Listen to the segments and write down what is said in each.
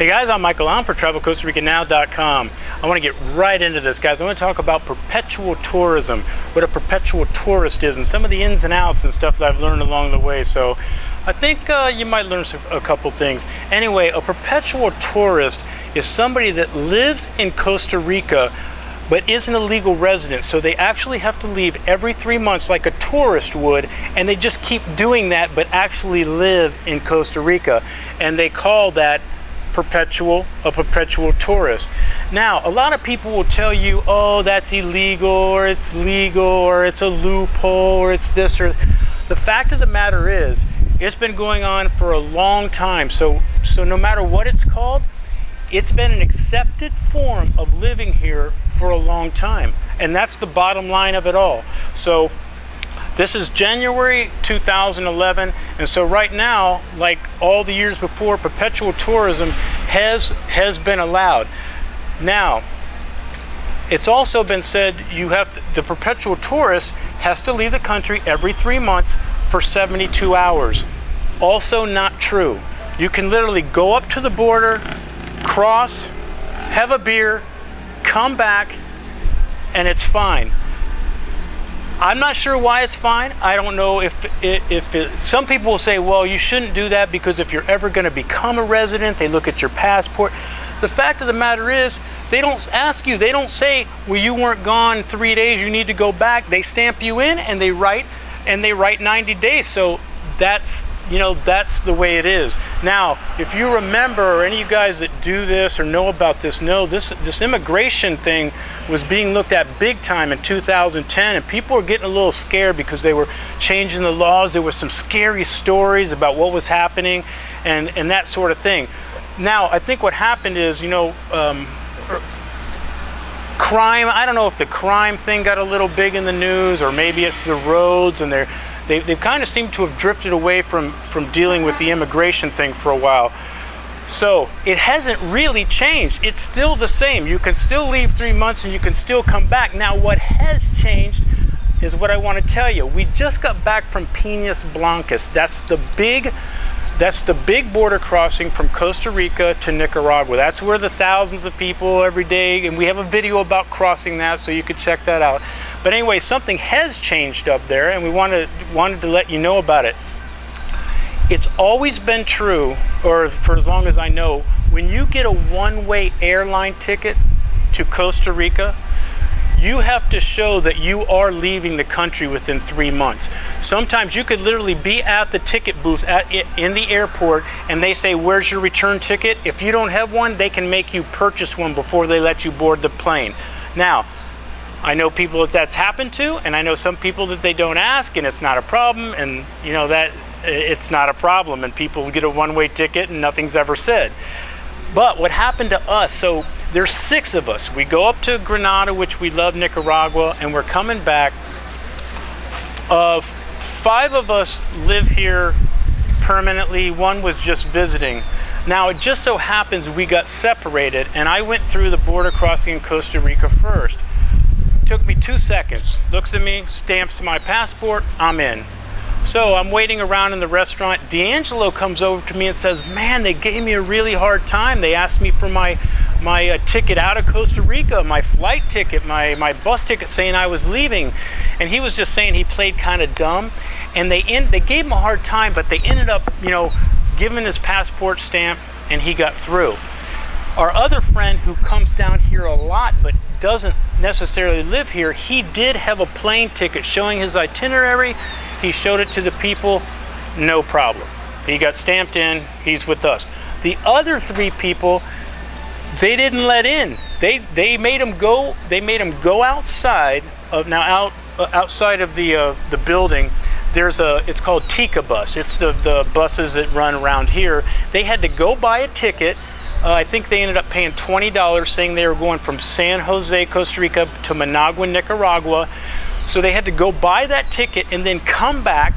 Hey guys, I'm Michael. I'm for TravelCostaRicaNow.com. I want to get right into this, guys. I want to talk about perpetual tourism, what a perpetual tourist is, and some of the ins and outs and stuff that I've learned along the way. So I think you might learn a couple things. Anyway, a perpetual tourist is somebody that lives in Costa Rica but isn't a legal resident. So they actually have to leave every 3 months like a tourist would, and they just keep doing that but actually live in Costa Rica. And they call that a perpetual tourist. Now, a lot of people will tell you, oh, that's illegal, or it's legal, or it's a loophole, or it's this, or the fact of the matter is, it's been going on for a long time. So no matter what it's called, it's been an accepted form of living here for a long time. And that's the bottom line of it all. So this is January 2011, and so right now, like all the years before, perpetual tourism has been allowed. Now, it's also been said the perpetual tourist has to leave the country every 3 months for 72 hours. Also not true. You can literally go up to the border, cross, have a beer, come back, and it's fine. I'm not sure why it's fine. I don't know some people will say, well, you shouldn't do that because if you're ever going to become a resident, they look at your passport. The fact of the matter is, they don't ask you, they don't say, well, you weren't gone 3 days, you need to go back. They stamp you in and they write 90 days. So that's the way it is. Now, if you remember, or any of you guys that do this or know about this, know this immigration thing was being looked at big time in 2010, and people were getting a little scared because they were changing the laws. There were some scary stories about what was happening and that sort of thing. Now, I think what happened is, crime, I don't know if the crime thing got a little big in the news, or maybe it's the roads, and they've kind of seemed to have drifted away from dealing with the immigration thing for a while. So it hasn't really changed. It's still the same. You can still leave 3 months and you can still come back. Now, what has changed is what I want to tell you. We just got back from Peñas Blancas. That's the big border crossing from Costa Rica to Nicaragua. That's where the thousands of people every day, and we have a video about crossing that, so you could check that out. But anyway, something has changed up there, and we wanted to let you know about it. It's always been true, or for as long as I know, when you get a one-way airline ticket to Costa Rica, you have to show that you are leaving the country within 3 months. Sometimes you could literally be at the ticket booth in the airport, and they say, where's your return ticket? If you don't have one, they can make you purchase one before they let you board the plane. Now, I know people that's happened to, and I know some people that they don't ask, and it's not a problem, and that it's not a problem, and people get a one-way ticket and nothing's ever said. But what happened to us, so there's 6 of us. We go up to Granada, which we love, Nicaragua, and we're coming back. 5 of us live here permanently. 1 was just visiting. Now, it just so happens we got separated, and I went through the border crossing in Costa Rica first. Took me 2 seconds. Looks at me, stamps my passport, I'm in. So I'm waiting around in the restaurant. D'Angelo comes over to me and says, man, they gave me a really hard time. They asked me for my ticket out of Costa Rica, my flight ticket, my bus ticket, saying I was leaving. And he was just saying he played kind of dumb. And they gave him a hard time, but they ended up, giving his passport stamp, and he got through. Our other friend, who comes down here a lot but doesn't necessarily live here, he did have a plane ticket showing his itinerary. He showed it to the people, no problem. He got stamped in, he's with us. The other 3 people, they didn't let in. They made him go. They made him go outside of outside of the building. It's called Tika Bus. It's the buses that run around here. They had to go buy a ticket. I think they ended up paying $20, saying they were going from San Jose, Costa Rica to Managua, Nicaragua. So they had to go buy that ticket and then come back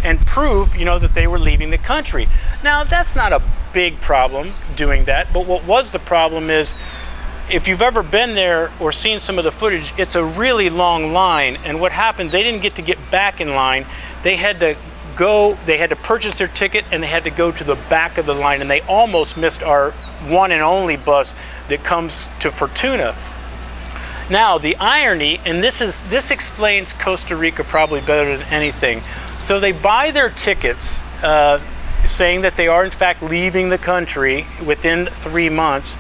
and prove, that they were leaving the country. Now, that's not a big problem doing that, but what was the problem is, if you've ever been there or seen some of the footage, it's a really long line, and what happens, they didn't get back in line. They had to they had to purchase their ticket and they had to go to the back of the line, and they almost missed our one and only bus that comes to Fortuna. Now, the irony, and this explains Costa Rica probably better than anything. So they buy their tickets saying that they are in fact leaving the country within 3 months,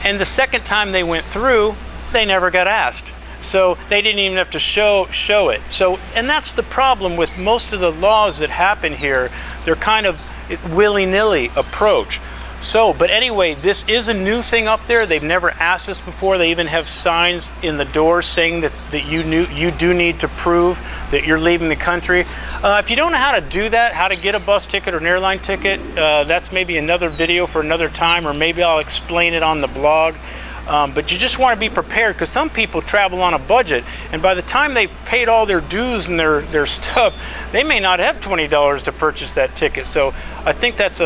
and the second time they went through, they never got asked. So they didn't even have to show it. So, and that's the problem with most of the laws that happen here. They're kind of willy-nilly approach. So, but anyway, this is a new thing up there. They've never asked us before. They even have signs in the doors saying that you do need to prove that you're leaving the country. If you don't know how to do that, how to get a bus ticket or an airline ticket, that's maybe another video for another time, or maybe I'll explain it on the blog. But you just want to be prepared, because some people travel on a budget, and by the time they've paid all their dues and their stuff, they may not have $20 to purchase that ticket. So I think that's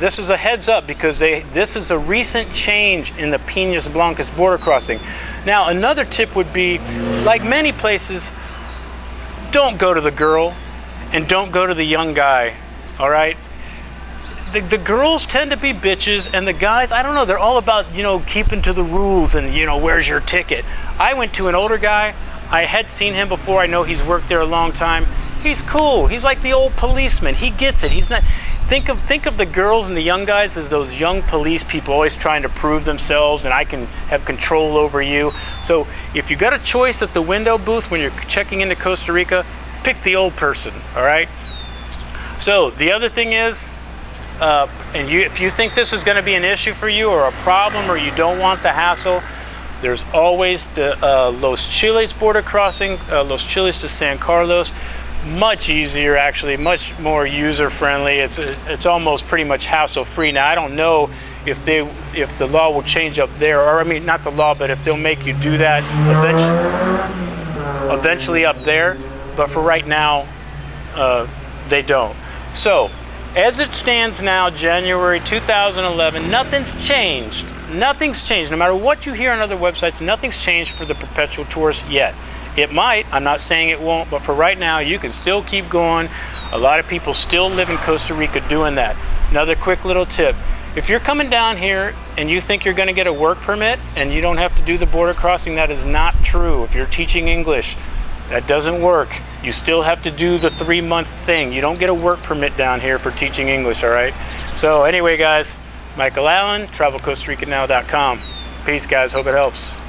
this is a heads up, because this is a recent change in the Piñas Blancas border crossing. Now, another tip would be, like many places, don't go to the girl and don't go to the young guy, all right? The girls tend to be bitches, and the guys, I don't know, they're all about, you know, keeping to the rules and, you know, where's your ticket? I went to an older guy. I had seen him before. I know he's worked there a long time. He's cool. He's like the old policeman. He gets it. He's not. Think of the girls and the young guys as those young police people always trying to prove themselves, and I can have control over you. So if you got a choice at the window booth when you're checking into Costa Rica, pick the old person, all right? So the other thing is, if you think this is going to be an issue for you or a problem, or you don't want the hassle, there's always the Los Chiles border crossing, Los Chiles to San Carlos. Much easier, actually, much more user-friendly. It's almost pretty much hassle-free. Now, I don't know if the law will change up there, or I mean, not the law, but if they'll make you do that eventually up there. But for right now, they don't. So, as it stands now, January 2011, nothing's changed. Nothing's changed. No matter what you hear on other websites, nothing's changed for the perpetual tourist yet. It might. I'm not saying it won't, but for right now, you can still keep going. A lot of people still live in Costa Rica doing that. Another quick little tip. If you're coming down here and you think you're going to get a work permit and you don't have to do the border crossing, that is not true. If you're teaching English, that doesn't work. You still have to do the 3-month thing. You don't get a work permit down here for teaching English, all right? So anyway, guys, Michael Allen, TravelCostaRicaNow.com. Peace, guys. Hope it helps.